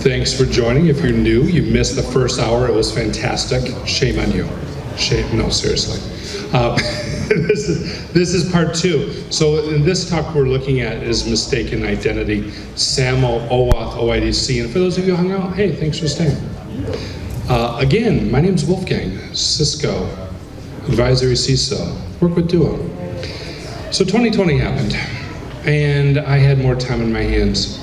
Thanks for joining. If you're new, you missed the first hour. It was fantastic. Shame on you. Shame, no, seriously. This is part 2. So in this talk we're looking at is mistaken identity, SAML, OAuth, OIDC, and for those of you who hung out, hey, thanks for staying. Again, my name's Wolfgang, Cisco, Advisory CISO, work with Duo. So 2020 happened, and I had more time in my hands,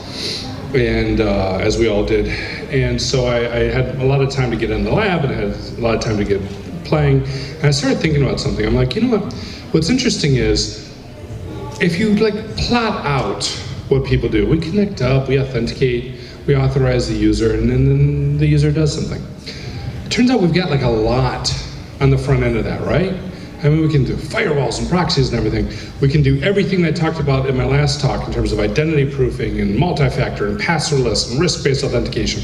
and as we all did, and so I had a lot of time to get in the lab, and I had a lot of time to get playing, and I started thinking about something. I'm like, you know what? What's interesting is, if you plot out what people do, we connect up, we authenticate, we authorize the user, and then the user does something. It turns out we've got a lot on the front end of that, right? I mean, we can do firewalls and proxies and everything. We can do everything I talked about in my last talk in terms of identity proofing and multi-factor and passwordless and risk-based authentication.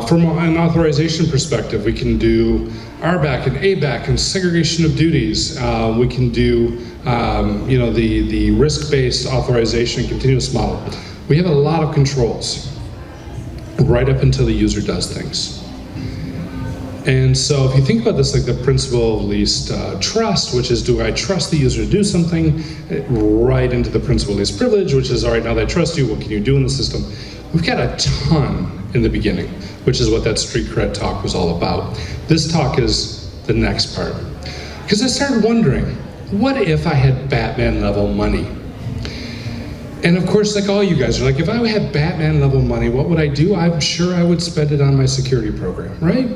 From an authorization perspective, we can do RBAC and ABAC and segregation of duties. We can do the risk-based authorization and continuous model. We have a lot of controls right up until the user does things. And so if you think about this like the principle of least trust, which is, do I trust the user to do something, right into the principle of least privilege, which is, all right, now that I trust you, what can you do in the system? We've got a ton in the beginning, which is what that street cred talk was all about. This talk is the next part. Because I started wondering, what if I had Batman level money? And of course, like all you guys are like, if I had Batman level money, what would I do? I'm sure I would spend it on my security program, right?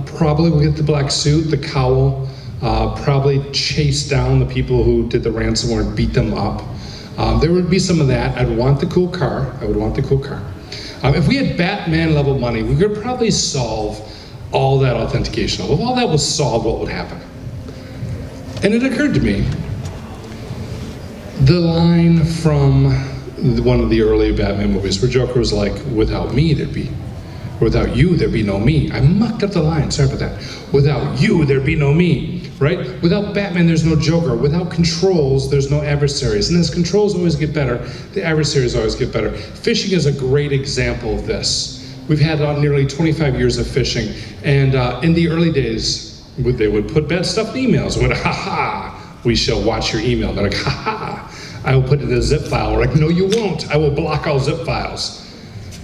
Probably we'll get the black suit, the cowl, probably chase down the people who did the ransomware and beat them up. There would be some of that. I'd want the cool car. I would want the cool car. If we had Batman level money, we could probably solve all that authentication. If all that was solved, what would happen? And it occurred to me, the line from one of the early Batman movies where Joker was like, without me, without you, there'd be no me. I mucked up the line, sorry about that. Without you, there'd be no me, right? Without Batman, there's no Joker. Without controls, there's no adversaries. And as controls always get better, the adversaries always get better. Phishing is a great example of this. We've had nearly 25 years of phishing, and in the early days, they would put bad stuff in emails. They would, ha-ha, we shall watch your email. They're like, ha-ha, I will put it in a zip file. We're like, no, you won't. I will block all zip files.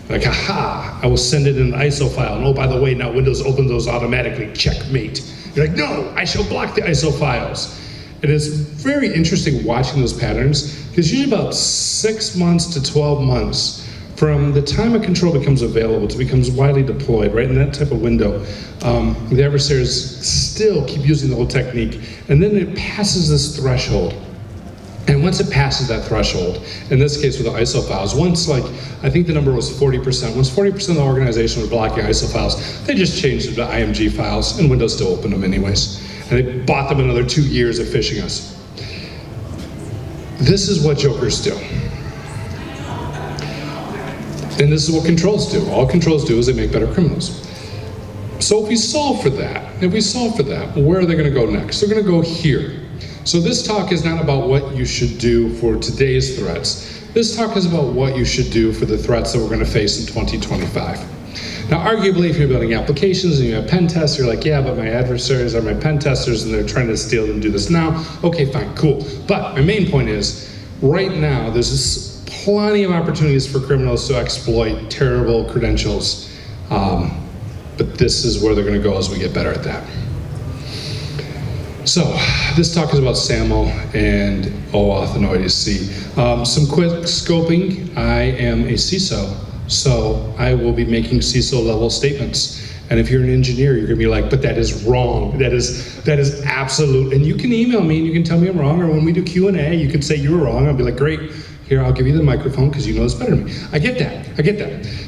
Like, haha, I will send it in an ISO file. And oh, by the way, now Windows opens those automatically, checkmate. You're like, no, I shall block the ISO files. It is very interesting watching those patterns, because usually about 6 months to 12 months from the time a control becomes available to becomes widely deployed, right in that type of window, the adversaries still keep using the whole technique, and then it passes this threshold. And once it passes that threshold, in this case with the ISO files, once I think the number was 40%, once 40% of the organization was blocking ISO files, they just changed them to IMG files, and Windows still opened them anyways. And they bought them another 2 years of phishing us. This is what jokers do. And this is what controls do. All controls do is they make better criminals. So if we solve for that, where are they gonna go next? They're gonna go here. So this talk is not about what you should do for today's threats. This talk is about what you should do for the threats that we're going to face in 2025. Now, arguably, if you're building applications and you have pen tests, you're like, yeah, but my adversaries are my pen testers and they're trying to steal and do this now. Okay, fine, cool. But my main point is, right now, there's plenty of opportunities for criminals to exploit terrible credentials. But this is where they're going to go as we get better at that. So, this talk is about SAML and OAuth and OIDC. Some quick scoping. I am a CISO, so I will be making CISO level statements. And if you're an engineer, you're gonna be like, but that is wrong. That is absolute. And you can email me and you can tell me I'm wrong, or when we do Q&A, you can say you were wrong. I'll be like, great, here, I'll give you the microphone because you know this better than me. I get that.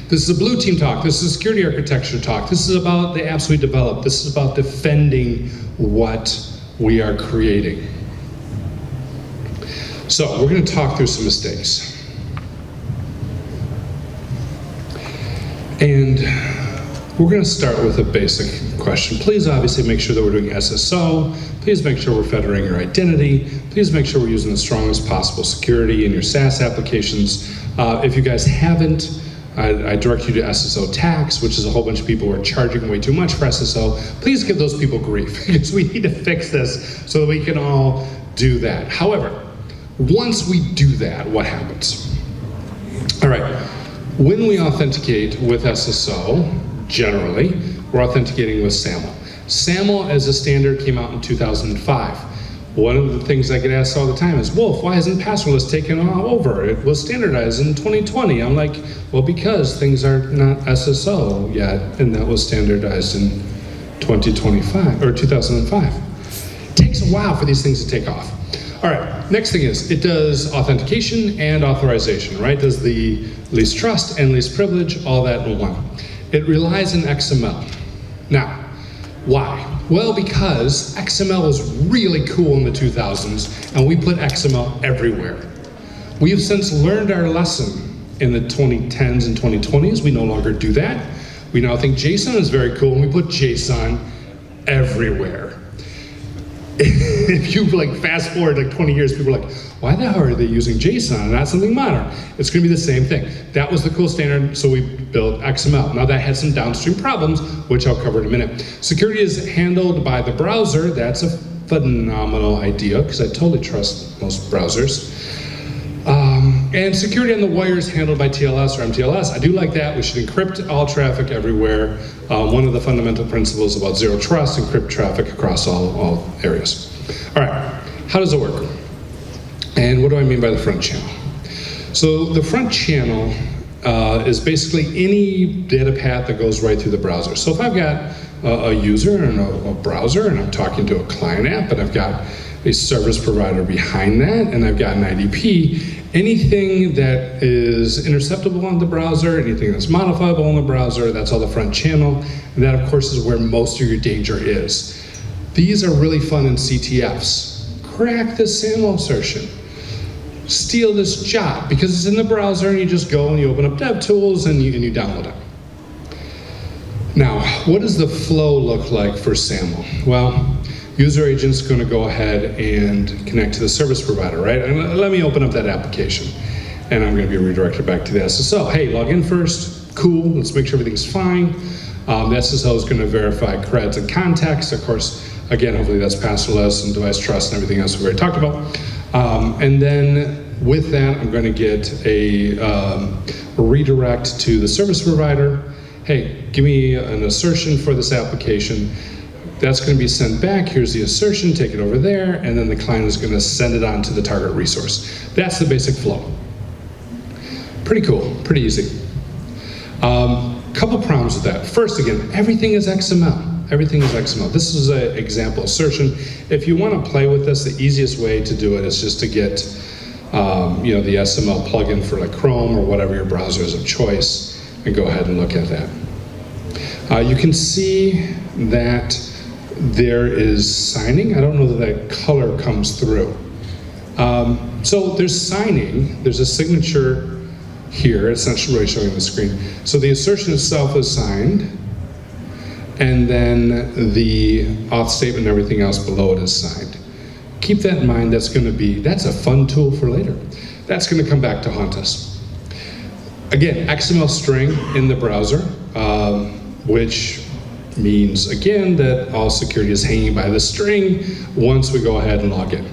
This is a blue team talk. This is a security architecture talk. This is about the apps we develop. This is about defending what we are creating. So we're going to talk through some mistakes. And we're going to start with a basic question. Please obviously make sure that we're doing SSO. Please make sure we're federating your identity. Please make sure we're using the strongest possible security in your SaaS applications. If you guys haven't I direct you to SSO tax, which is a whole bunch of people who are charging way too much for SSO. Please give those people grief, because we need to fix this so that we can all do that. However, once we do that, what happens? All right, when we authenticate with SSO, generally, we're authenticating with SAML. SAML as a standard came out in 2005. One of the things I get asked all the time is, Wolf, why hasn't passwordless taken over? It was standardized in 2020. I'm like, well, because things are not SSO yet, and that was standardized in 2025, or 2005. It takes a while for these things to take off. All right, next thing is, it does authentication and authorization, right? Does the least trust and least privilege, all that in one. It relies on XML. Now, why? Well, because XML was really cool in the 2000s, and we put XML everywhere. We have since learned our lesson in the 2010s and 2020s. We no longer do that. We now think JSON is very cool, and we put JSON everywhere. If you fast forward 20 years, people are like, why the hell are they using JSON and not something modern? It's gonna be the same thing. That was the cool standard, so we built XML. Now that had some downstream problems, which I'll cover in a minute. Security is handled by the browser. That's a phenomenal idea, because I totally trust most browsers. And security on the wire is handled by TLS or MTLS. I do like that. We should encrypt all traffic everywhere. One of the fundamental principles about zero trust, encrypt traffic across all areas. All right, how does it work? And what do I mean by the front channel? So the front channel is basically any data path that goes right through the browser. So if I've got a user and a browser, and I'm talking to a client app, and I've got a service provider behind that, and I've got an IDP, anything that is interceptable on the browser, anything that's modifiable on the browser, that's all the front channel, and that of course is where most of your danger is. These are really fun in CTFs. Crack this SAML assertion. Steal this job, because it's in the browser, and you just go and you open up DevTools and you download it. Now, what does the flow look like for SAML? Well, user agent's going to go ahead and connect to the service provider, right? And let me open up that application, and I'm going to be redirected back to the SSO. Hey, log in first. Cool. Let's make sure everything's fine. The SSO is going to verify creds and context. Of course, again, hopefully that's passwordless and device trust and everything else we already talked about. And then with that, I'm going to get a redirect to the service provider. Hey, give me an assertion for this application. That's going to be sent back. Here's the assertion, take it over there, and then the client is going to send it on to the target resource. That's the basic flow. Pretty cool, pretty easy. Couple problems with that. First, again, everything is XML. Everything is XML. This is an example assertion. If you want to play with this, the easiest way to do it is just to get the SML plugin for like Chrome or whatever your browser is of choice, and go ahead and look at that. You can see that there is signing. I don't know that that color comes through. So there's signing. There's a signature here. It's not really showing on the screen. So the assertion itself is signed, and then the auth statement and everything else below it is signed. Keep that in mind. That's a fun tool for later. That's going to come back to haunt us. Again, XML string in the browser, which means, again, that all security is hanging by the string once we go ahead and log in.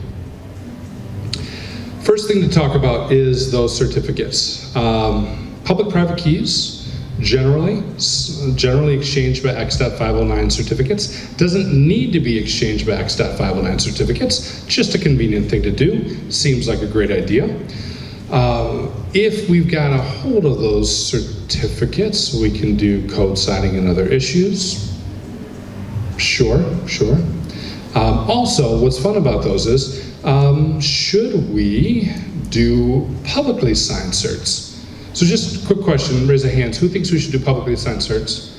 First thing to talk about is those certificates. Public-private keys, generally exchanged by X.509 certificates. Doesn't need to be exchanged by X.509 certificates, just a convenient thing to do. Seems like a great idea. If we've got a hold of those certificates, we can do code signing and other issues. Sure. Also, what's fun about those is, should we do publicly signed certs? So just a quick question, raise a hand. Who thinks we should do publicly signed certs?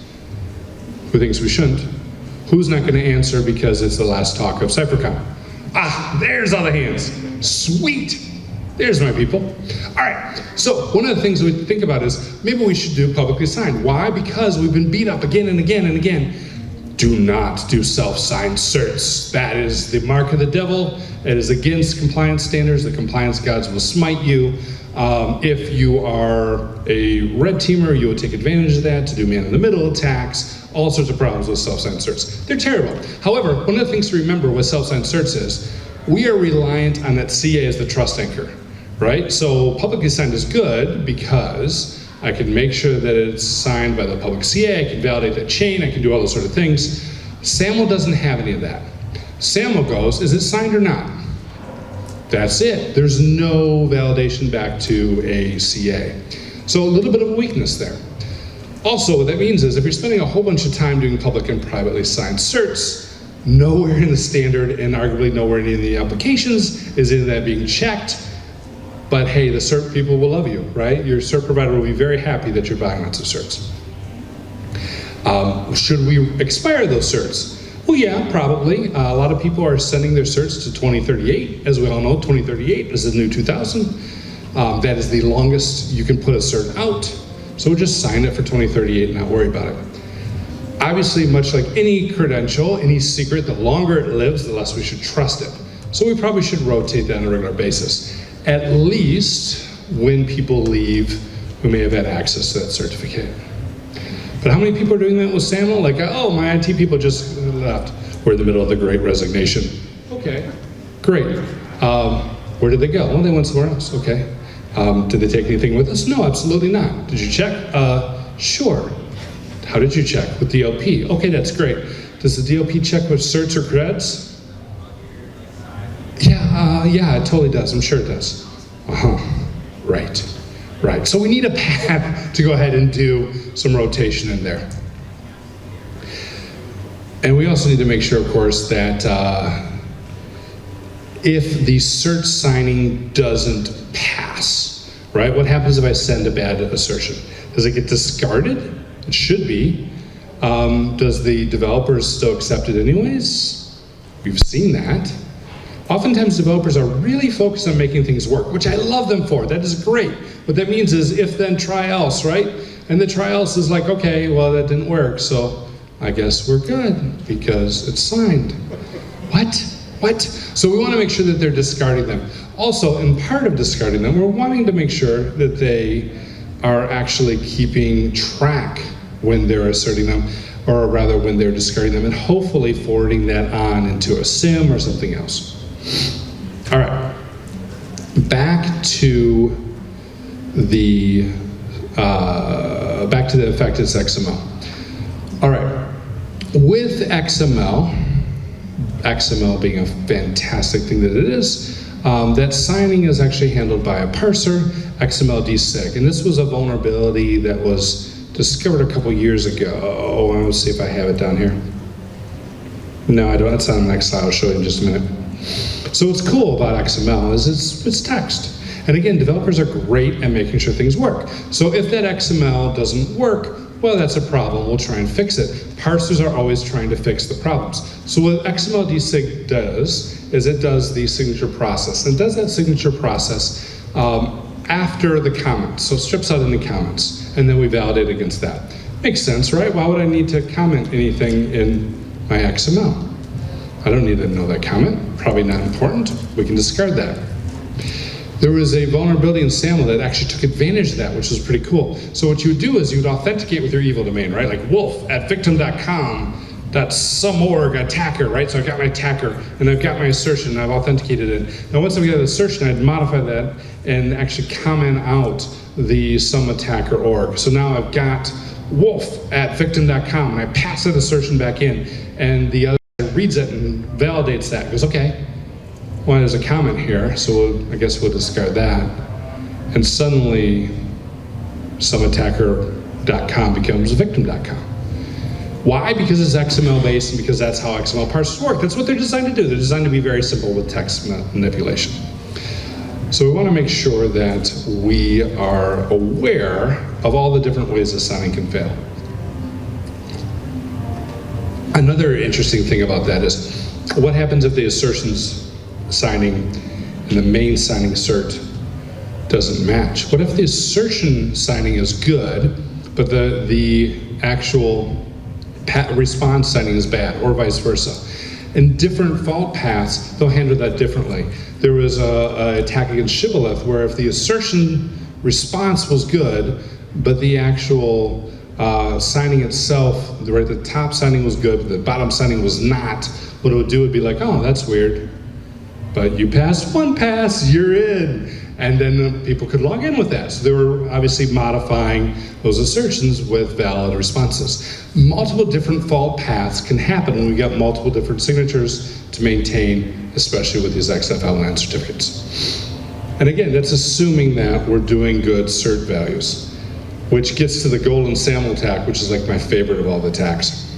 Who thinks we shouldn't? Who's not going to answer because it's the last talk of CypherCon? Ah, there's all the hands. Sweet. There's my people. All right, so one of the things we think about is maybe we should do publicly signed. Why? Because we've been beat up again and again and again. Do not do self-signed certs. That is the mark of the devil. It is against compliance standards. The compliance gods will smite you. If you are a red teamer, you will take advantage of that to do man-in-the-middle attacks, all sorts of problems with self-signed certs. They're terrible. However, one of the things to remember with self-signed certs is we are reliant on that CA as the trust anchor, right? So publicly signed is good because I can make sure that it's signed by the public CA, I can validate that chain, I can do all those sort of things. SAML doesn't have any of that. SAML goes, is it signed or not? That's it. There's no validation back to a CA. So a little bit of a weakness there. Also, what that means is if you're spending a whole bunch of time doing public and privately signed certs, nowhere in the standard and arguably nowhere in any of the applications is any of that being checked. But hey, the cert people will love you, right? Your cert provider will be very happy that you're buying lots of certs. Should we expire those certs? Well, yeah, probably. A lot of people are sending their certs to 2038. As we all know, 2038 is the new 2000. That is the longest you can put a cert out. So we'll just sign it for 2038 and not worry about it. Obviously, much like any credential, any secret, the longer it lives, the less we should trust it. So we probably should rotate that on a regular basis, at least when people leave who may have had access to that certificate. But how many people are doing that with SAML? Like, oh, my IT people just left. We're in the middle of the Great Resignation. Okay, great. Where did they go? Well, they went somewhere else. Okay. Did they take anything with us? No, absolutely not. Did you check? Sure. How did you check? With DLP. Okay, that's great. Does the DLP check with certs or creds? Yeah, it totally does. I'm sure it does. Right. Right, so we need a path to go ahead and do some rotation in there. And we also need to make sure, of course, that if the cert signing doesn't pass, right? What happens if I send a bad assertion? Does it get discarded? It should be. Does the developers still accept it anyways? We've seen that. Oftentimes developers are really focused on making things work, which I love them for. That is great. What that means is if then try else, right? And the try else is like, okay, well that didn't work, so I guess we're good because it's signed. What? So we want to make sure that they're discarding them. Also, in part of discarding them, we're wanting to make sure that they are actually keeping track when they're asserting them, or rather when they're discarding them, and hopefully forwarding that on into a SIM or something else. All right, back to the effective XML. All right, with XML being a fantastic thing that it is, that signing is actually handled by a parser, XML dsig, and this was a vulnerability that was discovered a couple years ago. Let's see if I have it down here. No, I don't. It's on the next slide. I'll show you in just a minute. So what's cool about XML is it's text. And again, developers are great at making sure things work. So if that XML doesn't work, well, that's a problem. We'll try and fix it. Parsers are always trying to fix the problems. So what XML dsig does is it does the signature process. And it does that signature process after the comments. So it strips out any comments, and then we validate against that. Makes sense, right? Why would I need to comment anything in my XML? I don't need to know that comment. Probably not important. We can discard that. There was a vulnerability in SAML that actually took advantage of that, which was pretty cool. So what you would do is you would authenticate with your evil domain, right? Like wolf@victim.com, that's some org attacker, right? So I've got my attacker, and I've got my assertion, and I've authenticated it. Now once I've got the assertion, I'd modify that and actually comment out the some attacker org. So now I've got wolf@victim.com, and I pass that assertion back in, and the other reads it and validates that. Goes, okay, well, there's a comment here, so I guess we'll discard that. And suddenly, someattacker.com becomes victim.com. Why? Because it's XML based and because that's how XML parsers work. That's what they're designed to do. They're designed to be very simple with text manipulation. So we want to make sure that we are aware of all the different ways that signing can fail. Another interesting thing about that is, what happens if the assertions signing and the main signing cert doesn't match? What if the assertion signing is good, but the actual response signing is bad, or vice versa? And different fault paths, they'll handle that differently. There was an attack against Shibboleth where if the assertion response was good, but the actual signing itself, right, the top signing was good, but the bottom signing was not, what it would do would be like, oh, that's weird. But you passed one pass, you're in. And then people could log in with that. So they were obviously modifying those assertions with valid responses. Multiple different fault paths can happen when we got multiple different signatures to maintain, especially with these XFL9 certificates. And again, that's assuming that we're doing good cert values, which gets to the golden SAML attack, which is like my favorite of all the attacks.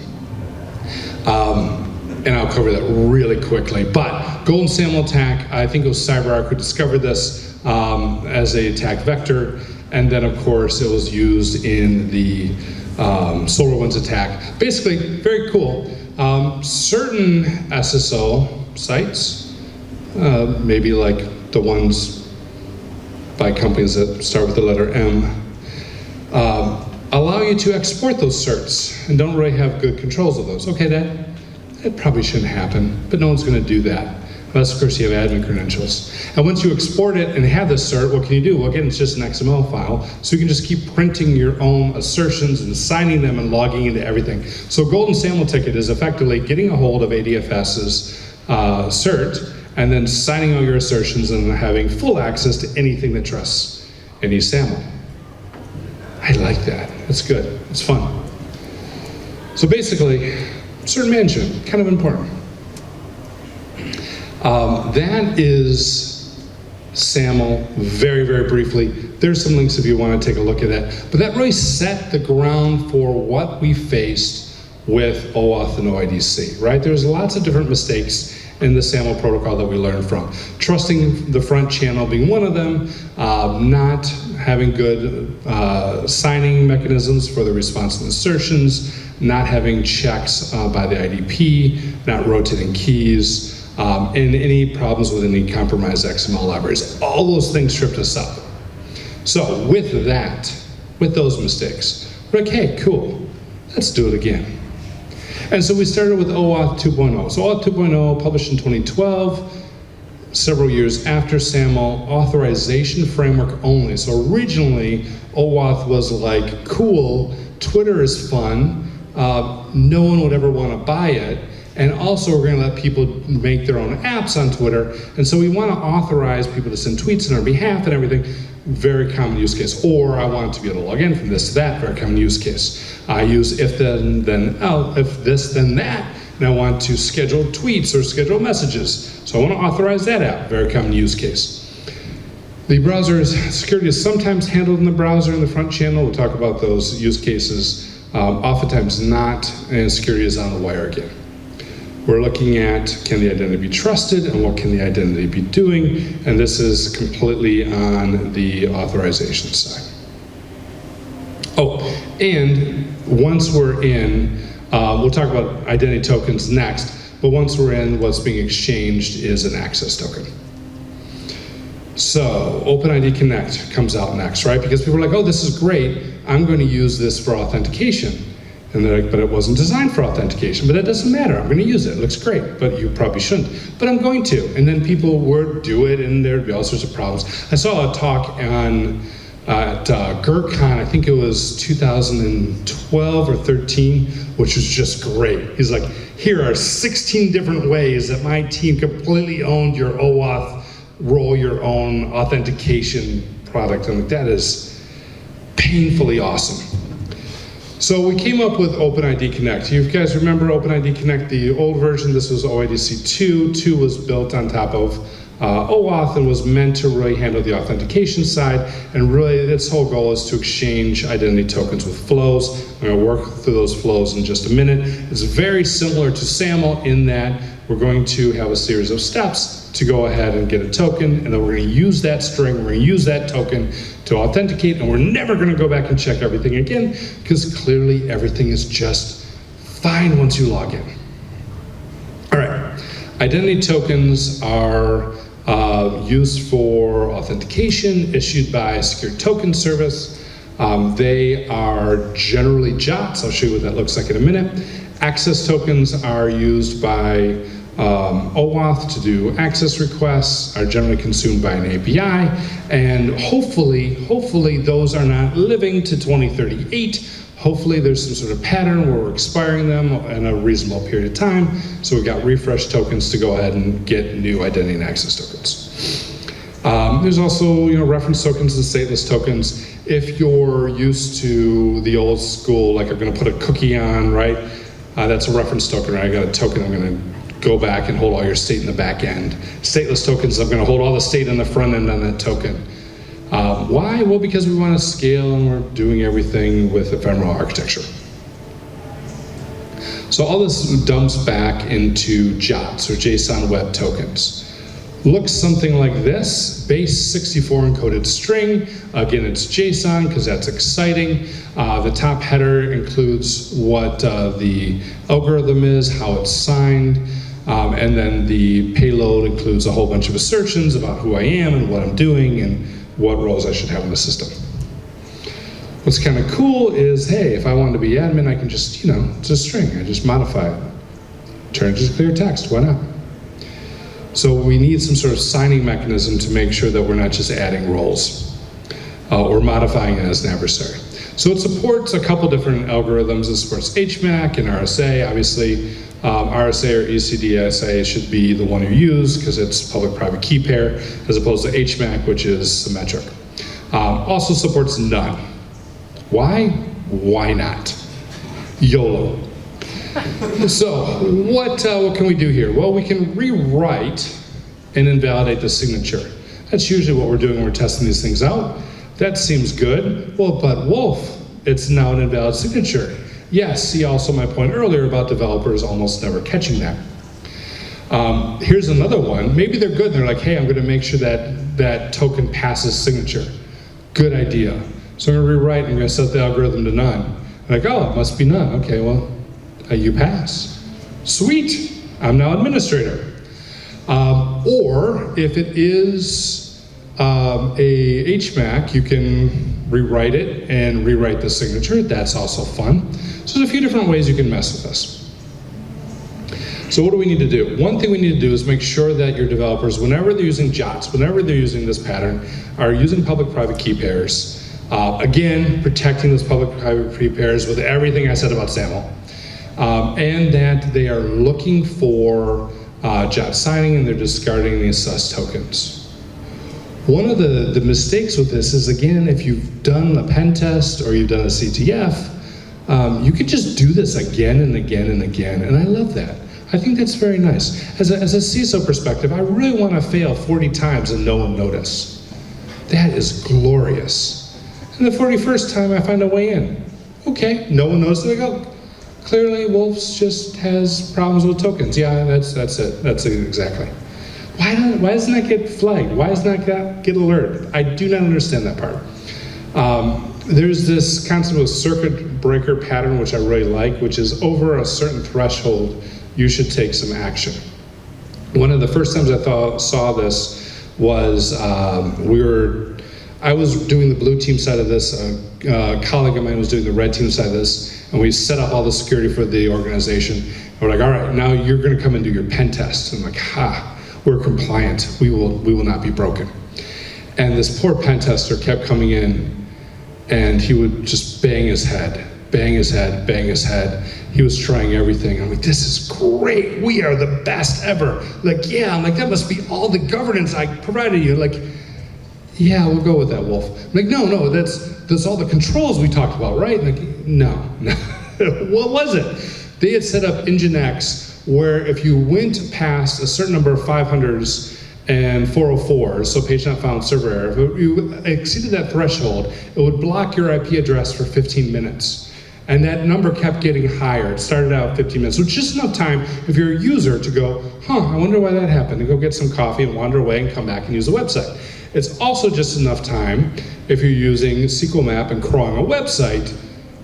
And I'll cover that really quickly. But golden SAML attack, I think it was CyberArk who discovered this as a attack vector, and then of course it was used in the SolarWinds attack. Basically, very cool. Certain SSO sites, maybe like the ones by companies that start with the letter M, allow you to export those certs and don't really have good controls of those. Okay, that probably shouldn't happen, but no one's going to do that. Unless, of course, you have admin credentials. And once you export it and have this cert, what can you do? Well, again, it's just an XML file, so you can just keep printing your own assertions and signing them and logging into everything. So golden SAML ticket is effectively getting a hold of ADFS's cert and then signing all your assertions and having full access to anything that trusts any SAML. I like that. It's good. It's fun. So basically, cert management, kind of important. That is SAML, very, very briefly. There's some links if you want to take a look at that. But that really set the ground for what we faced with OAuth and OIDC, right? There's lots of different mistakes in the SAML protocol that we learned from. Trusting the front channel being one of them, not having good signing mechanisms for the response and assertions, not having checks by the IDP, not rotating keys, and any problems with any compromised XML libraries. All those things tripped us up. So with that, with those mistakes, we're like, hey, cool, let's do it again. And so we started with OAuth 2.0. So OAuth 2.0 published in 2012, several years after SAML, authorization framework only. So originally, OAuth was like, cool, Twitter is fun, no one would ever want to buy it, and also we're going to let people make their own apps on Twitter, and so we want to authorize people to send tweets on our behalf and everything. Very common use case. Or I want to be able to log in from this to that, very common use case. I use if then if this then that, and I want to schedule tweets or schedule messages. So I want to authorize that app, very common use case. The browser's security is sometimes handled in the browser in the front channel. We'll talk about those use cases. Oftentimes not, and security is on the wire again. We're looking at, can the identity be trusted and what can the identity be doing? And this is completely on the authorization side. Oh, and once we're in, we'll talk about identity tokens next, but once we're in, what's being exchanged is an access token. So OpenID Connect comes out next, right? Because people are like, oh, this is great. I'm going to use this for authentication. And they're like, but it wasn't designed for authentication. But that doesn't matter. I'm going to use it. It looks great, but you probably shouldn't. But I'm going to. And then people would do it, and there'd be all sorts of problems. I saw a talk on at GerCon, I think it was 2012 or 13, which was just great. He's like, here are 16 different ways that my team completely owned your OAuth, roll your own authentication product. And that is painfully awesome. So we came up with OpenID Connect. You guys remember OpenID Connect, the old version? This was OIDC 2. 2 was built on top of OAuth and was meant to really handle the authentication side. And really, its whole goal is to exchange identity tokens with flows. I'm going to work through those flows in just a minute. It's very similar to SAML in that we're going to have a series of steps to go ahead and get a token, and then we're going to use that string, we're going to use that token to authenticate, and we're never going to go back and check everything again, because clearly everything is just fine once you log in. All right, identity tokens are used for authentication, issued by a secure token service. They are generally JOTs. I'll show you what that looks like in a minute. Access tokens are used by OAuth to do access requests are generally consumed by an API, and hopefully those are not living to 2038. Hopefully there's some sort of pattern where we're expiring them in a reasonable period of time, so we've got refresh tokens to go ahead and get new identity and access tokens. There's also reference tokens and stateless tokens. If you're used to the old school, like I'm going to put a cookie on, right? That's a reference token, right? I got a token, I'm going to go back and hold all your state in the back end. Stateless tokens, I'm going to hold all the state in the front end on that token. Why? Well, because we want to scale and we're doing everything with ephemeral architecture. So all this dumps back into JOTs, or JSON Web Tokens. Looks something like this: base 64 encoded string. Again, it's JSON because that's exciting. The top header includes what the algorithm is, how it's signed, and then the payload includes a whole bunch of assertions about who I am and what I'm doing and what roles I should have in the system. What's kind of cool is, hey, if I wanted to be admin, I can just, it's a string, I just modify it. Turn it to clear text, why not? So we need some sort of signing mechanism to make sure that we're not just adding roles or modifying it as an adversary. So it supports a couple different algorithms. It supports HMAC and RSA. Obviously, RSA or ECDSA should be the one you use because it's public-private key pair, as opposed to HMAC, which is symmetric. Also supports none. Why? Why not? YOLO. So what can we do here? Well, we can rewrite and invalidate the signature. That's usually what we're doing when we're testing these things out. That seems good. Well, but Wolf, it's now an invalid signature. Yes, see also my point earlier about developers almost never catching that. Here's another one. Maybe they're good. They're like, hey, I'm going to make sure that that token passes signature. Good idea. So I'm going to rewrite and I'm going to set the algorithm to none. I'm like, oh, it must be none. Okay, well, you pass. Sweet, I'm now administrator. Or if it is a HMAC, you can rewrite it and rewrite the signature. That's also fun. So there's a few different ways you can mess with this. So what do we need to do? One thing we need to do is make sure that your developers, whenever they're using JOTs, whenever they're using this pattern, are using public-private key pairs. Again, protecting those public-private key pairs with everything I said about SAML. And that they are looking for JOT signing and they're discarding the assessed tokens. One of the mistakes with this is, again, if you've done a pen test or you've done a CTF, you could just do this again and again and again, and I love that. I think that's very nice. As a CISO perspective, I really want to fail 40 times and no one notice. That is glorious. And the 41st time I find a way in. Okay, no one knows that I go. Clearly, Wolf's just has problems with tokens. Yeah, that's it. That's it exactly. Why doesn't that get flagged? Why doesn't that get alerted? I do not understand that part. There's this concept of circuit breaker pattern, which I really like, which is over a certain threshold, you should take some action. One of the first times I saw this was I was doing the blue team side of this, a colleague of mine was doing the red team side of this, and we set up all the security for the organization. And we're like, all right, now you're gonna come and do your pen test. And I'm like, we're compliant, we will not be broken. And this poor pen tester kept coming in, and he would just bang his head, bang his head, bang his head. He was trying everything. I'm like, this is great, we are the best ever. Like, yeah, I'm like, that must be all the governance I provided you. Like, yeah, we'll go with that, Wolf. I'm like, no, that's all the controls we talked about, right? Like, no. What was it? They had set up Nginx where if you went past a certain number of 500s and 404s, so page not found, server error, if you exceeded that threshold, it would block your IP address for 15 minutes. And that number kept getting higher. It started out 15 minutes, so it's just enough time if you're a user to go, I wonder why that happened, and go get some coffee and wander away and come back and use the website. It's also just enough time if you're using SQL Map and crawling a website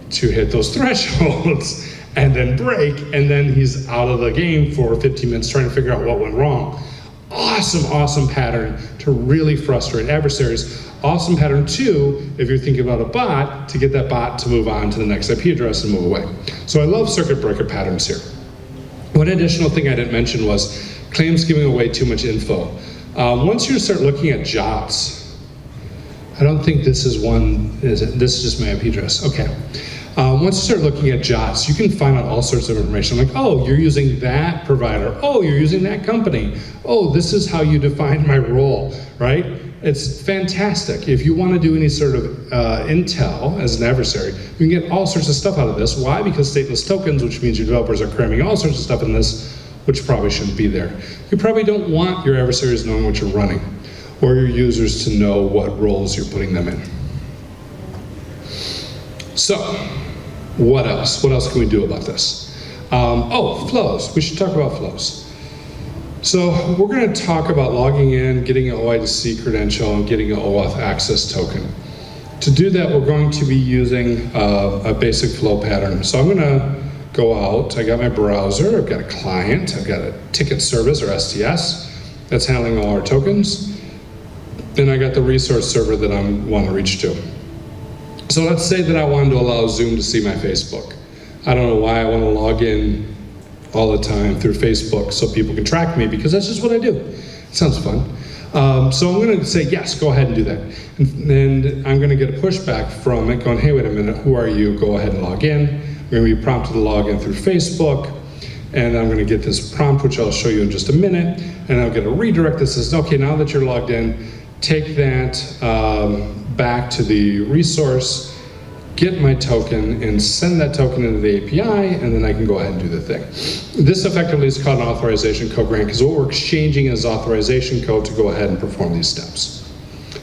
to hit those thresholds and then break, and then he's out of the game for 15 minutes trying to figure out what went wrong. Awesome pattern to really frustrate adversaries. Awesome pattern too, if you're thinking about a bot, to get that bot to move on to the next IP address and move away. So I love circuit breaker patterns here. One additional thing I didn't mention was claims giving away too much info. Once you start looking at jobs, I don't think this is one, is it? This is just my IP address, okay. Once you start looking at JOTs, you can find out all sorts of information, like, oh, you're using that provider, oh, you're using that company, oh, this is how you define my role, right? It's fantastic. If you want to do any sort of intel as an adversary, you can get all sorts of stuff out of this. Why? Because stateless tokens, which means your developers are cramming all sorts of stuff in this, which probably shouldn't be there. You probably don't want your adversaries knowing what you're running, or your users to know what roles you're putting them in. So, what else? What else can we do about this? Oh, flows. We should talk about flows. So we're going to talk about logging in, getting an OIDC credential, and getting an OAuth access token. To do that, we're going to be using a basic flow pattern. So I'm going to go out. I got my browser. I've got a client. I've got a ticket service, or STS, that's handling all our tokens. Then I got the resource server that I want to reach to. So let's say that I wanted to allow Zoom to see my Facebook. I don't know why I want to log in all the time through Facebook so people can track me, because that's just what I do. It sounds fun. So I'm going to say, yes, go ahead and do that. And I'm going to get a pushback from it going, hey, wait a minute, who are you? Go ahead and log in. I'm going to be prompted to log in through Facebook. And I'm going to get this prompt, which I'll show you in just a minute. And I'll get a redirect that says, okay, now that you're logged in, take that back to the resource, get my token, and send that token into the API, and then I can go ahead and do the thing. This effectively is called an authorization code grant, because what we're exchanging is authorization code to go ahead and perform these steps.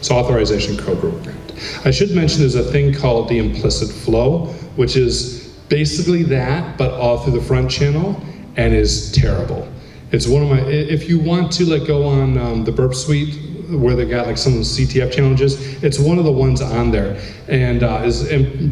So authorization code grant. I should mention there's a thing called the implicit flow, which is basically that, but all through the front channel, and is terrible. It's one of my, if you want to like go on the Burp Suite, where they got like some of the CTF challenges, it's one of the ones on there, and is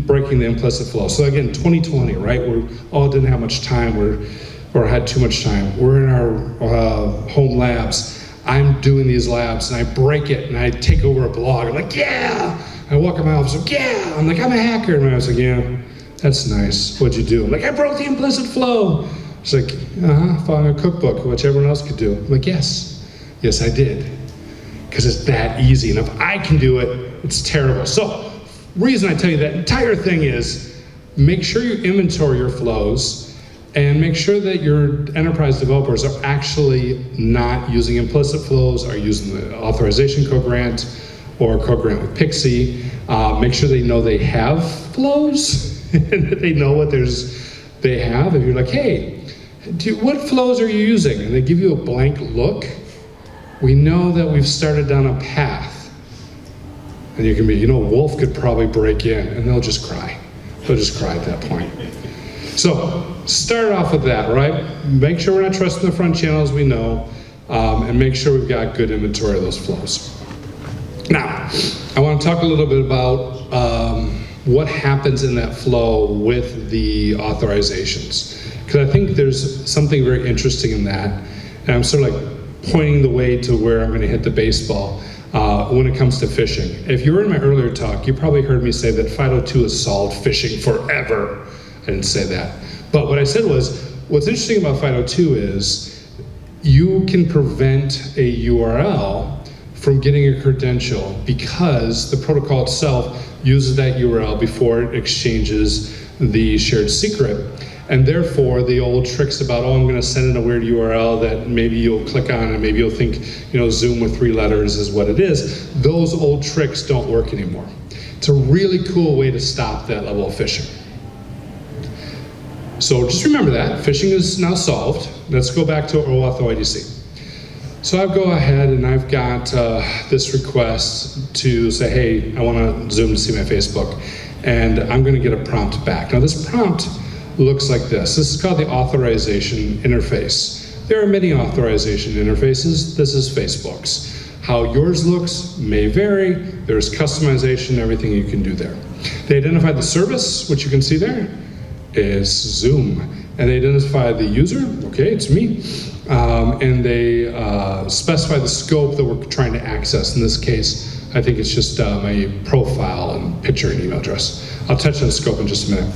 breaking the implicit flow. So again, 2020, right? We all didn't have much time, or had too much time. We're in our home labs. I'm doing these labs, and I break it, and I take over a blog. I'm like, yeah! I walk in my office, like, yeah! I'm like, I'm a hacker. And I was like, yeah, that's nice. What'd you do? I'm like, I broke the implicit flow. It's like, following a cookbook, which everyone else could do. I'm like, yes, I did. Because it's that easy, and if I can do it, it's terrible. So, reason I tell you that entire thing is, make sure you inventory your flows, and make sure that your enterprise developers are actually not using implicit flows, are using the authorization code grant, or code grant with Pixie. Make sure they know they have flows, and that they know what they have. If you're like, hey, what flows are you using? And they give you a blank look, we know that we've started down a path. And you can be, Wolf could probably break in, and they'll just cry. They'll just cry at that point. So, start off with that, right? Make sure we're not trusting the front channels we know, and make sure we've got good inventory of those flows. Now, I want to talk a little bit about what happens in that flow with the authorizations. Because I think there's something very interesting in that, and I'm sort of like pointing the way to where I'm going to hit the baseball when it comes to phishing. If you were in my earlier talk, you probably heard me say that FIDO2 has solved phishing forever. I didn't say that. But what I said was, what's interesting about FIDO2 is you can prevent a URL from getting a credential because the protocol itself uses that URL before it exchanges the shared secret. And therefore, the old tricks about, oh, I'm going to send in a weird URL that maybe you'll click on and maybe you'll think, Zoom with 3 letters is what it is. Those old tricks don't work anymore. It's a really cool way to stop that level of phishing. So just remember that. Phishing is now solved. Let's go back to OAuth OIDC. So I go ahead and I've got this request to say, hey, I want Zoom to see my Facebook. And I'm going to get a prompt back. Now this prompt looks like this. This is called the authorization interface. There are many authorization interfaces. This is Facebook's. How yours looks may vary. There's customization, everything you can do there. They identify the service, which you can see there, is Zoom. And they identify the user, okay, it's me. And they specify the scope that we're trying to access. In this case, I think it's just my profile and picture and email address. I'll touch on scope in just a minute.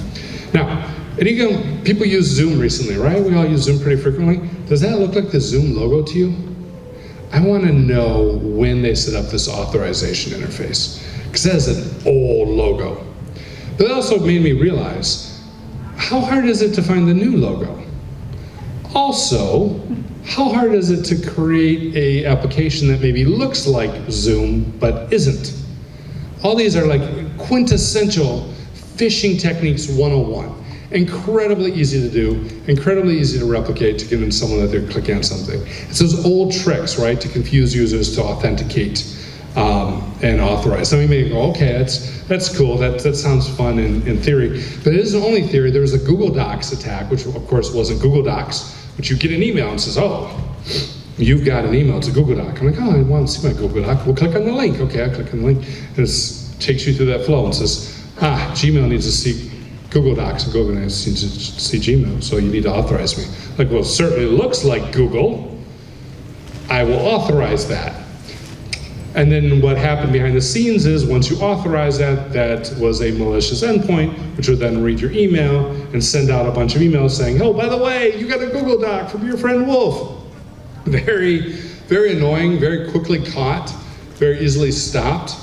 Now, And people use Zoom recently, right? We all use Zoom pretty frequently. Does that look like the Zoom logo to you? I want to know when they set up this authorization interface, because that is an old logo. But it also made me realize, how hard is it to find the new logo? Also, how hard is it to create an application that maybe looks like Zoom but isn't? All these are like quintessential phishing techniques 101. Incredibly easy to do, incredibly easy to replicate to convince someone that they're clicking on something. It's those old tricks, right, to confuse users to authenticate and authorize. Now you may go, okay, that's cool, that sounds fun in theory, but it isn't only theory. There was a Google Docs attack, which of course wasn't Google Docs, but you get an email and says, oh, you've got an email, it's a Google Doc. I'm like, oh, I want to see my Google Doc. We'll click on the link. Okay, I click on the link, and it takes you through that flow and says, Gmail needs to see Google Docs, and Google needs to see Gmail, so you need to authorize me. Like, well, it certainly looks like Google. I will authorize that. And then what happened behind the scenes is, once you authorize that, that was a malicious endpoint, which would then read your email and send out a bunch of emails saying, oh, by the way, you got a Google Doc from your friend Wolf. Very, very annoying, very quickly caught, very easily stopped.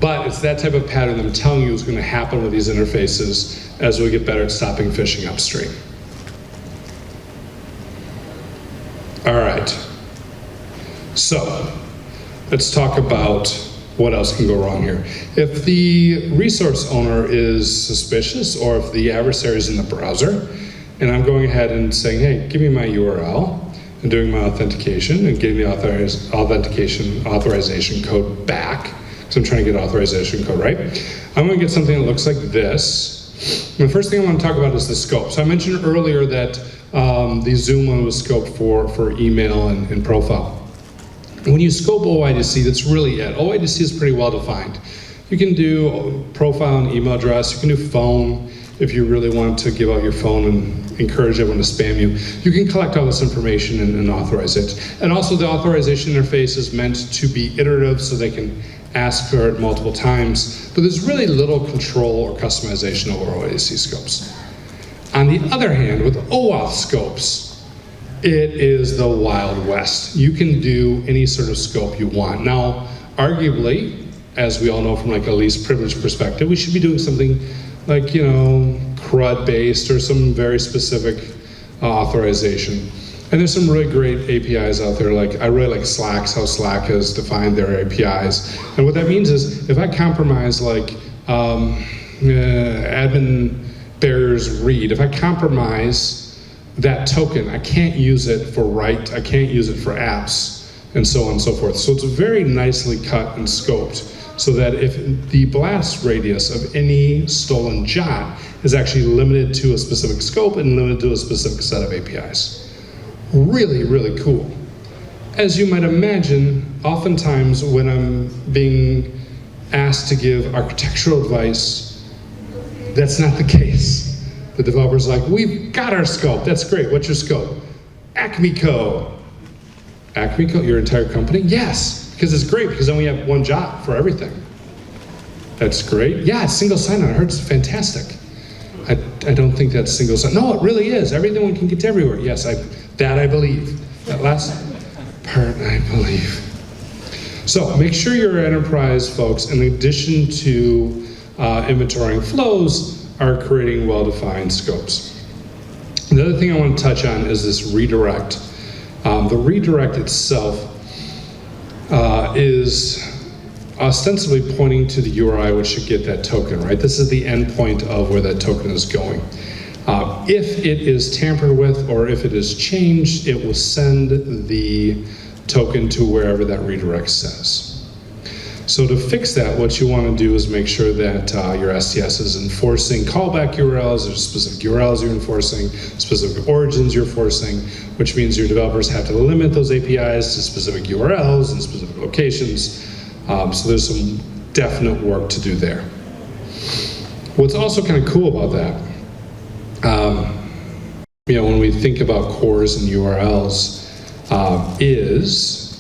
But it's that type of pattern that I'm telling you is going to happen with these interfaces as we get better at stopping phishing upstream. All right. So let's talk about what else can go wrong here. If the resource owner is suspicious, or if the adversary is in the browser, and I'm going ahead and saying, hey, give me my URL, and doing my authentication, and getting the authorization code back, so I'm trying to get authorization code right. I'm going to get something that looks like this. And the first thing I want to talk about is the scope. So I mentioned earlier that the Zoom one was scoped for email and profile. When you scope OIDC, that's really it. OIDC is pretty well defined. You can do profile and email address. You can do phone if you really want to give out your phone and encourage everyone to spam you. You can collect all this information and authorize it. And also the authorization interface is meant to be iterative so they can ask for it multiple times, but there's really little control or customization over OIDC scopes. On the other hand, with OAuth scopes, it is the Wild West. You can do any sort of scope you want. Now, arguably, as we all know from like a least privileged perspective, we should be doing something like, you know, CRUD-based or some very specific authorization. And there's some really great APIs out there. Like, I really like Slack's, how Slack has defined their APIs. And what that means is, if I compromise like admin bearers read, if I compromise that token, I can't use it for write, I can't use it for apps, and so on and so forth. So it's very nicely cut and scoped, so that if the blast radius of any stolen jot is actually limited to a specific scope and limited to a specific set of APIs. Really, really cool. As you might imagine, oftentimes when I'm being asked to give architectural advice, that's not the case. The developer's like, we've got our scope, that's great, what's your scope? Acme Co. Acme Co, your entire company? Yes, because it's great, because then we have one jot for everything. That's great. Yeah, it's single sign-on, I heard it's fantastic. I don't think that's single sign. No, it really is. Everyone can get to everywhere. Yes, I believe. That last part, I believe. So make sure your enterprise folks, in addition to inventorying flows, are creating well-defined scopes. The other thing I want to touch on is this redirect. The redirect itself is ostensibly pointing to the URI which should get that token, right? This is the endpoint of where that token is going. If it is tampered with or if it is changed, it will send the token to wherever that redirect says. So to fix that, what you want to do is make sure that your STS is enforcing callback URLs, there's specific URLs you're enforcing, specific origins you're enforcing, which means your developers have to limit those APIs to specific URLs and specific locations. So there's some definite work to do there. What's also kind of cool about that, you know, when we think about cores and URLs,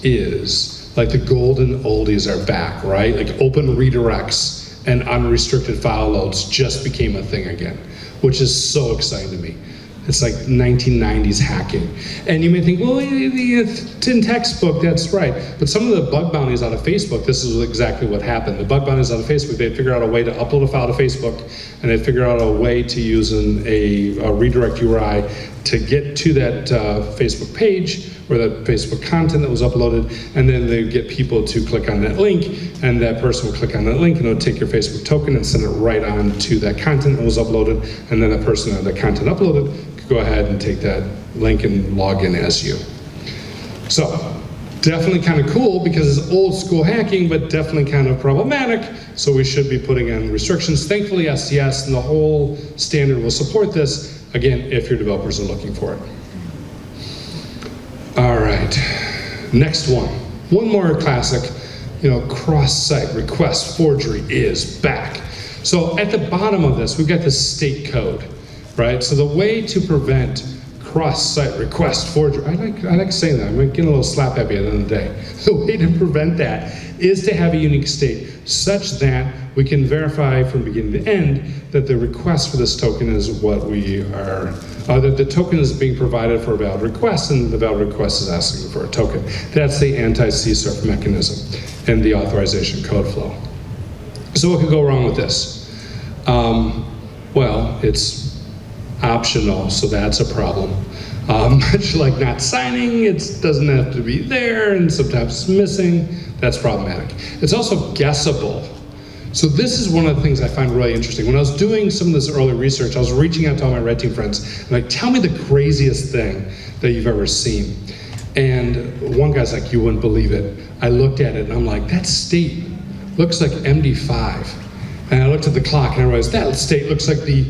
is like the golden oldies are back, right? Like open redirects and unrestricted file loads just became a thing again. which is so exciting to me. It's like 1990s hacking. And you may think, well, it's in textbook, that's right. But some of the bug bounties out of Facebook, this is exactly what happened. The bug bounties out of Facebook, they figure out a way to upload a file to Facebook, and they figure out a way to use a redirect URI to get to that Facebook page or that Facebook content that was uploaded, and then they get people to click on that link, and that person will click on that link, and it'll take your Facebook token and send it right on to that content that was uploaded, and then the person that the content uploaded could go ahead and take that link and log in as you. So, definitely kind of cool because it's old school hacking, but definitely kind of problematic, so we should be putting in restrictions. Thankfully, STS and the whole standard will support this, again, if your developers are looking for it. All right, next one. One more classic, cross-site request forgery is back. So at the bottom of this, we've got this state code, right? So the way to prevent cross-site request forgery, I like saying that, I'm getting a little slap happy at the end of the day. The way to prevent that is to have a unique state such that we can verify from beginning to end that the request for this token is what we are, that the token is being provided for a valid request and the valid request is asking for a token. That's the anti-CSRF mechanism and the authorization code flow. So what could go wrong with this? Well, it's optional, so that's a problem. Much like not signing, it doesn't have to be there, and sometimes it's missing. That's problematic. It's also guessable. So this is one of the things I find really interesting. When I was doing some of this early research, I was reaching out to all my red team friends, and like, tell me the craziest thing that you've ever seen. And one guy's like, you wouldn't believe it. I looked at it, and I'm like, that state looks like MD5. And I looked at the clock, and I realized that state looks like the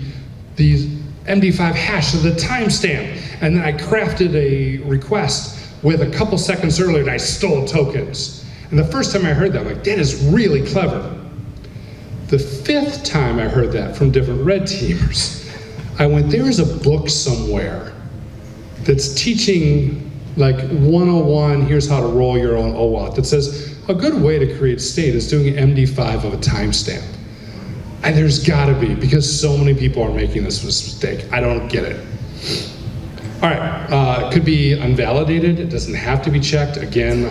MD5 hash of the timestamp. And then I crafted a request with a couple seconds earlier, and I stole tokens. And the first time I heard that, I'm like, that is really clever. The fifth time I heard that from different red teamers, I went, there is a book somewhere that's teaching like 101, here's how to roll your own OAuth, that says a good way to create state is doing an MD5 of a timestamp. And there's gotta be, because so many people are making this mistake. I don't get it. All right, it could be unvalidated. It doesn't have to be checked. Again,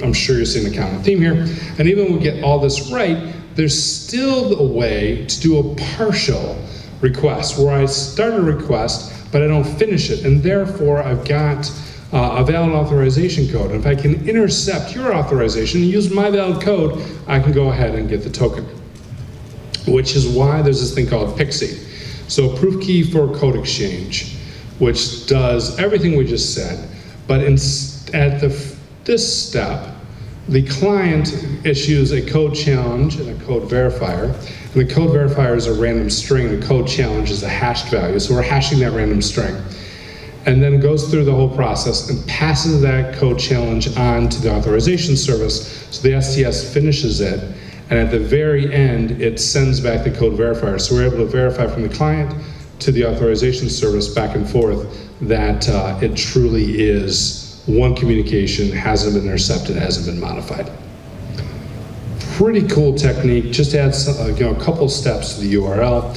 I'm sure you're seeing the common theme here. And even when we get all this right, there's still a way to do a partial request where I start a request, but I don't finish it. And therefore, I've got a valid authorization code. And if I can intercept your authorization and use my valid code, I can go ahead and get the token. Which is why there's this thing called PKCE. So proof key for code exchange, which does everything we just said, but at this step, the client issues a code challenge and a code verifier, and the code verifier is a random string, the code challenge is a hashed value, so we're hashing that random string. And then it goes through the whole process and passes that code challenge on to the authorization service, so the STS finishes it, and at the very end, it sends back the code verifier. So we're able to verify from the client to the authorization service back and forth that it truly is one communication, hasn't been intercepted, hasn't been modified. Pretty cool technique, just adds a couple steps to the URL.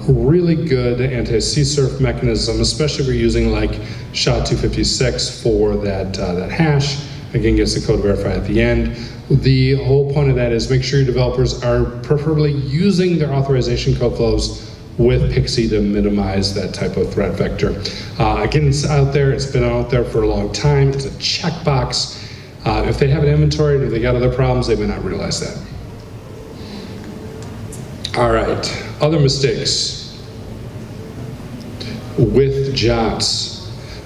Really good anti-CSRF mechanism, especially if you're using like SHA-256 for that hash. Again, gets the code verified at the end. The whole point of that is make sure your developers are preferably using their authorization code flows with PKCE to minimize that type of threat vector. Again, it's out there, it's been out there for a long time, it's a checkbox. If they have an inventory and if they got other problems, they may not realize that. All right, other mistakes with JOTs.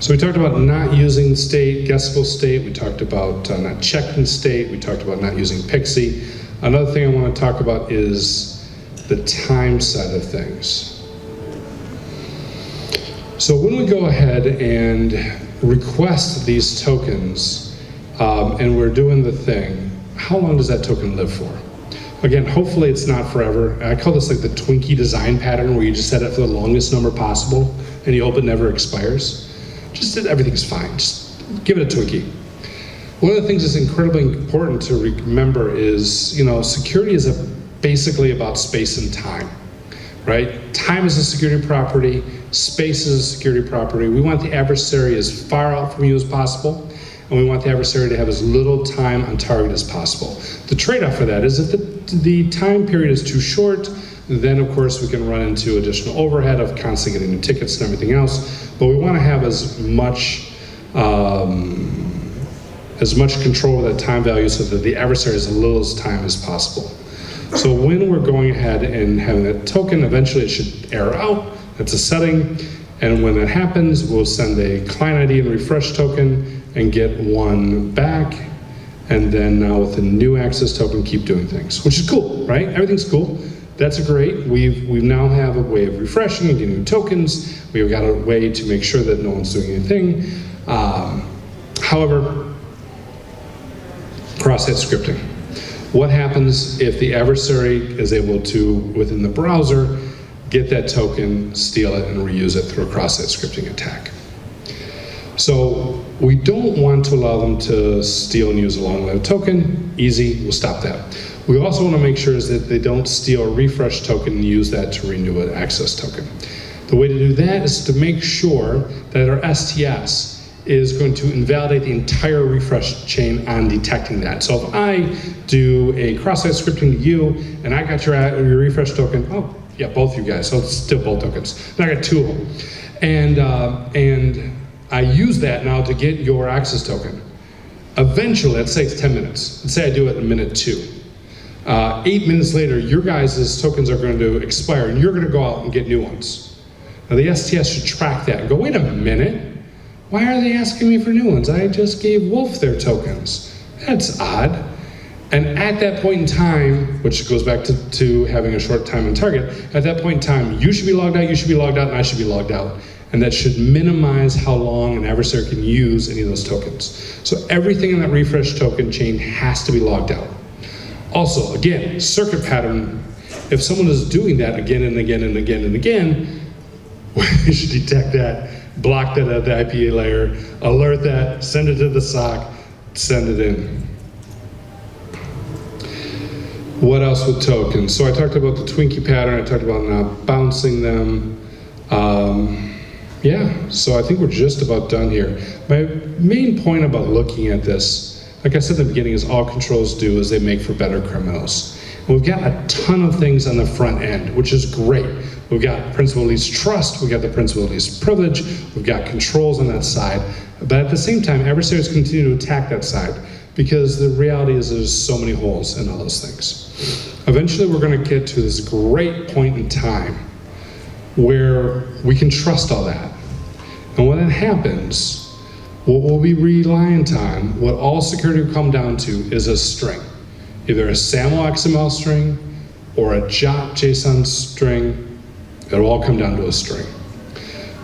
So we talked about not using state, guessable state, we talked about not checking state, we talked about not using PKCE. Another thing I want to talk about is the time side of things. So when we go ahead and request these tokens and we're doing the thing, how long does that token live for? Again, hopefully it's not forever. I call this like the Twinkie design pattern where you just set it for the longest number possible and you hope it never expires. Just everything's fine, just give it a Twinkie. One of the things that's incredibly important to remember is, security is basically about space and time. right? Time is a security property, space is a security property. We want the adversary as far out from you as possible, and we want the adversary to have as little time on target as possible. The trade-off for that is if the time period is too short, then of course we can run into additional overhead of constantly getting new tickets and everything else, but we want to have as much control of that time value so that the adversary has as little time as possible. So when we're going ahead and having that token, eventually it should error out. That's a setting. And when that happens, we'll send a client ID and refresh token and get one back. And then now with the new access token, keep doing things, which is cool, right? Everything's cool. That's great. We now have a way of refreshing and getting new tokens. We've got a way to make sure that no one's doing anything. However, cross-site scripting. What happens if the adversary is able to, within the browser, get that token, steal it, and reuse it through a cross-site scripting attack? So we don't want to allow them to steal and use a long-lived token. Easy, we'll stop that. We also want to make sure is that they don't steal a refresh token and use that to renew an access token. The way to do that is to make sure that our STS is going to invalidate the entire refresh chain on detecting that. So if I do a cross-site scripting to you, and I got your refresh token, oh yeah, both you guys, so it's still both tokens. And I got two of them. And I use that now to get your access token. Eventually, let's say it's 10 minutes. Let's say I do it in minute 2. 8 minutes later, your guys' tokens are going to expire, and you're going to go out and get new ones. Now the STS should track that and go, wait a minute, why are they asking me for new ones? I just gave Wolf their tokens. That's odd. And at that point in time, which goes back to having a short time on target, at that point in time, you should be logged out, you should be logged out, and I should be logged out. And that should minimize how long an adversary can use any of those tokens. So everything in that refresh token chain has to be logged out. Also, again, circuit pattern, if someone is doing that again and again and again and again, we should detect that, block that at the IPA layer, alert that, send it to the SOC, send it in. What else with tokens? So I talked about the Twinkie pattern, I talked about not bouncing them. Yeah, so I think we're just about done here. My main point about looking at this, like I said at the beginning, is all controls do is they make for better criminals. And we've got a ton of things on the front end, which is great. We've got principal least trust, we've got the principal least privilege, we've got controls on that side. But at the same time, adversaries continue to attack that side because the reality is there's so many holes in all those things. Eventually we're going to get to this great point in time where we can trust all that. And when that happens, what we'll be reliant on, what all security will come down to, is a string. Either a SAML XML string or a JOT JSON string. It'll all come down to a string.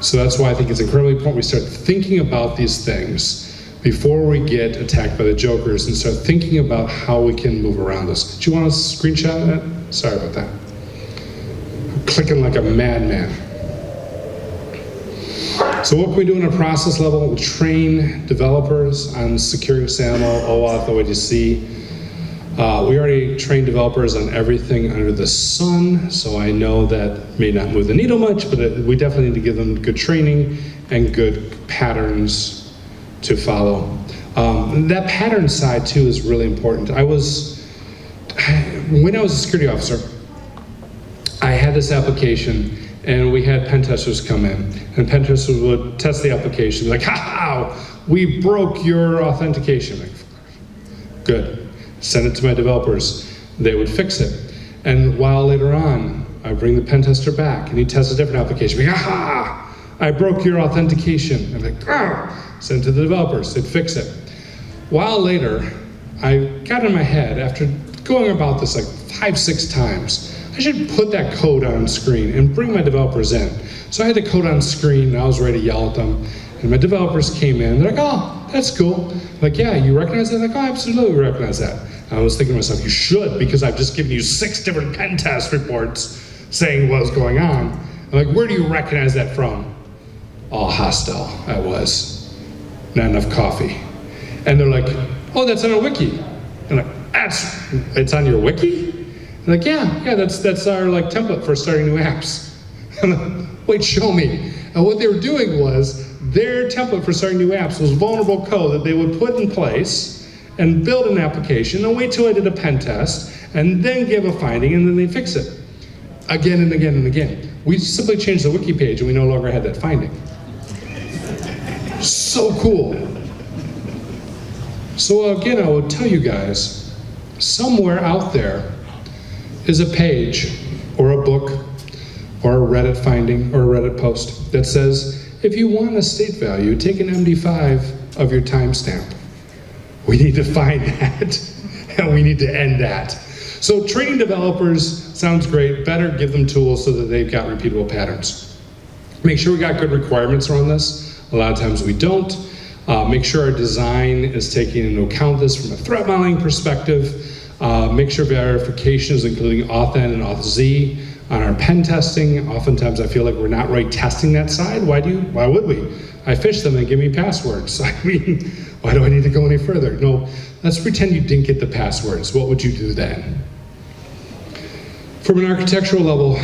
So that's why I think it's incredibly important we start thinking about these things before we get attacked by the jokers and start thinking about how we can move around this. Do you want to screenshot that? Sorry about that. I'm clicking like a madman. So what can we do on a process level? We'll train developers on securing SAML, OAuth, OIDC. We already trained developers on everything under the sun, so I know that may not move the needle much, but we definitely need to give them good training and good patterns to follow. That pattern side too is really important. When I was a security officer, I had this application and we had pen testers come in, and pen testers would test the application, like, ha, we broke your authentication. Like, good, send it to my developers, they would fix it. And while later on, I bring the pen tester back and he tests a different application, like, ha, I broke your authentication. I'm like, send it to the developers, they'd fix it. While later, I got in my head, after going about this like 5-6 times, I should put that code on screen and bring my developers in. So I had the code on screen and I was ready to yell at them. And my developers came in, they're like, oh, that's cool. I'm like, yeah, you recognize that? I'm like, oh, absolutely recognize that. And I was thinking to myself, you should, because I've just given you 6 different pen test reports saying what was going on. I'm like, where do you recognize that from? Oh, hostile, I was. Not enough coffee. And they're like, oh, that's on our wiki. And I'm like, it's on your wiki? Like, yeah, that's our like template for starting new apps. I'm like, wait, show me. And what they were doing was, their template for starting new apps was vulnerable code that they would put in place and build an application and wait till I did a pen test and then give a finding and then they fix it. Again and again and again. We simply changed the wiki page and we no longer had that finding. So cool. So again, I will tell you guys, somewhere out there is a page or a book or a Reddit finding or a Reddit post that says, if you want a state value, take an MD5 of your timestamp. We need to find that, and we need to end that. So training developers sounds great. Better give them tools so that they've got repeatable patterns. Make sure we got good requirements around this. A lot of times we don't. Make sure our design is taking into account this from a threat modeling perspective. Make sure verification is including authn and authz. On our pen testing, oftentimes I feel like we're not really testing that side. Why would we? I phish them and give me passwords. I mean, why do I need to go any further? No, let's pretend you didn't get the passwords. What would you do then? From an architectural level,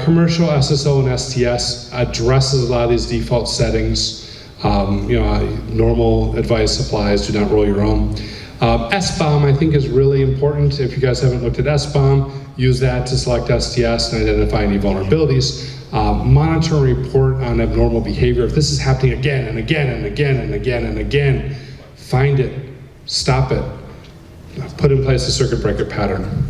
commercial SSO and STS addresses a lot of these default settings. Normal advice applies, do not roll your own. SBOM, I think, is really important. If you guys haven't looked at SBOM, use that to select STS and identify any vulnerabilities. Monitor and report on abnormal behavior. If this is happening again and again and again and again and again, find it, stop it, put in place a circuit breaker pattern.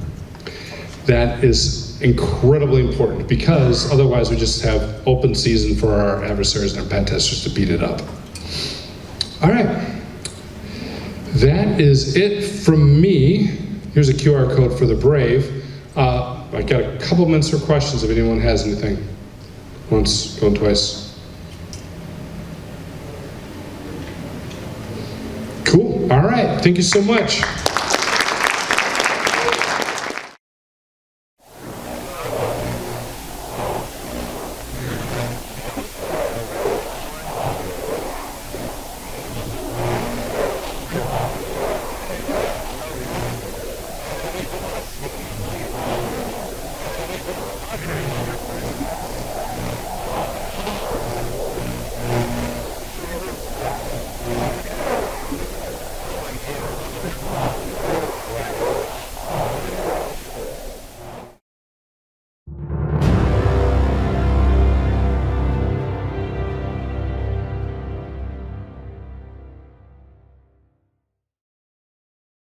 That is incredibly important because otherwise we just have open season for our adversaries and our pen testers to beat it up. All right. That is it from me. Here's a QR code for the Brave. I got a couple minutes for questions if anyone has anything. Once, going twice. Cool, all right, thank you so much.